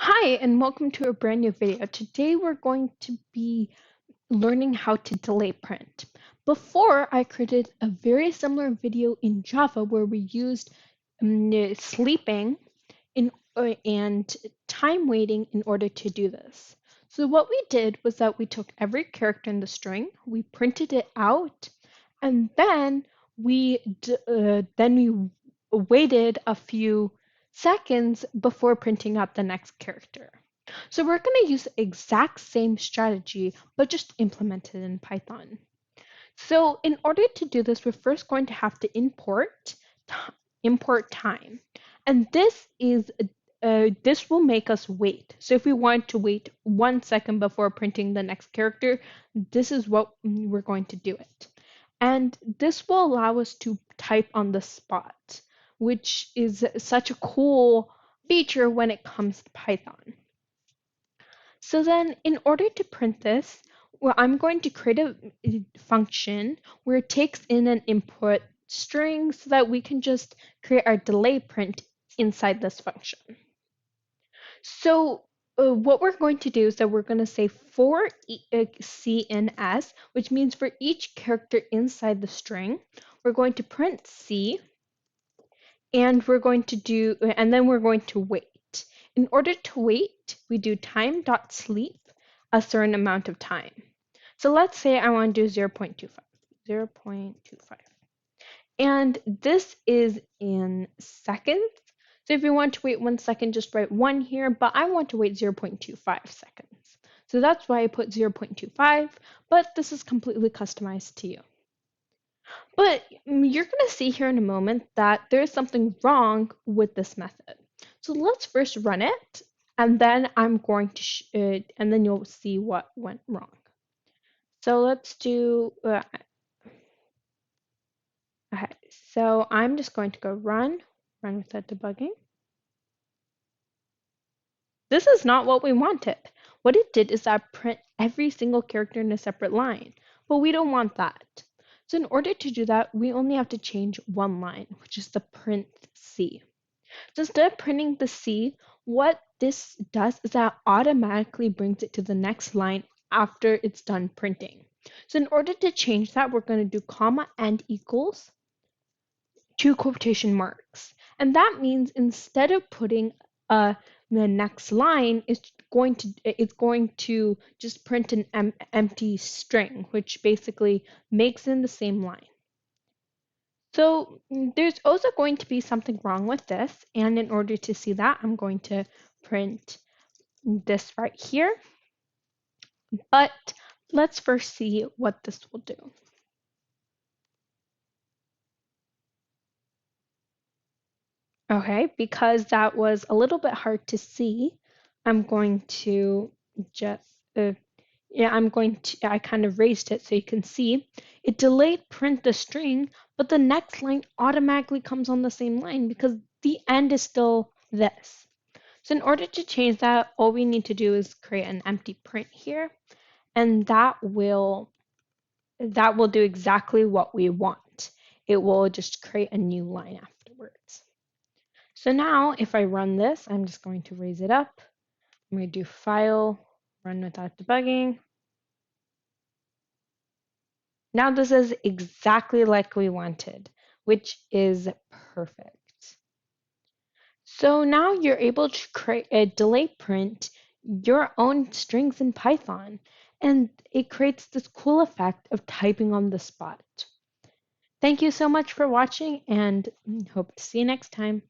Hi, and welcome to a brand new video. Today we're going to be learning how to delay print. Before, I created a very similar video in Java where we used sleeping and time waiting in order to do this. So what we did was that we took every character in the string, we printed it out, and then we waited a few seconds before printing out the next character. So we're going to use the exact same strategy, but just implemented in Python. So in order to do this, we're first going to have to import time. And this will make us wait. So if we want to wait 1 second before printing the next character, this is what we're going to do it. And this will allow us to type on the spot, which is such a cool feature when it comes to Python. So then in order to print this, well, I'm going to create a function where it takes in an input string so that we can just create our delay print inside this function. So what we're going to do is that we're going to say for CNS, which means for each character inside the string, we're going to print C, and then we're going to wait. In order to wait, we do time.sleep a certain amount of time. So let's say I want to do 0.25. 0.25. And this is in seconds. So if you want to wait 1 second, just write 1 here, but I want to wait 0.25 seconds. So that's why I put 0.25, but this is completely customized to you. But you're going to see here in a moment that there's something wrong with this method. So let's first run it, and then and then you'll see what went wrong. So let's do. Okay, so I'm just going to go run without debugging. This is not what we wanted. What it did is that print every single character in a separate line, but we don't want that. So in order to do that, we only have to change one line, which is the print C. So instead of printing the C, what this does is that automatically brings it to the next line after it's done printing. So in order to change that, we're going to do comma and equals 2 quotation marks. And that means instead of putting the next line, it's going to just print an empty string, which basically makes in the same line. So there's also going to be something wrong with this, and in order to see that, I'm going to print this right here. But let's first see what this will do. Okay, because that was a little bit hard to see, I'm going to just, I kind of raised it so you can see. It delayed print the string, but the next line automatically comes on the same line because the end is still this. So in order to change that, all we need to do is create an empty print here, and that will do exactly what we want. It will just create a new line afterwards. So now if I run this, I'm just going to raise it up. I'm going to do File, Run Without Debugging. Now this is exactly like we wanted, which is perfect. So now you're able to create a delay print your own strings in Python, and it creates this cool effect of typing on the spot. Thank you so much for watching, and hope to see you next time.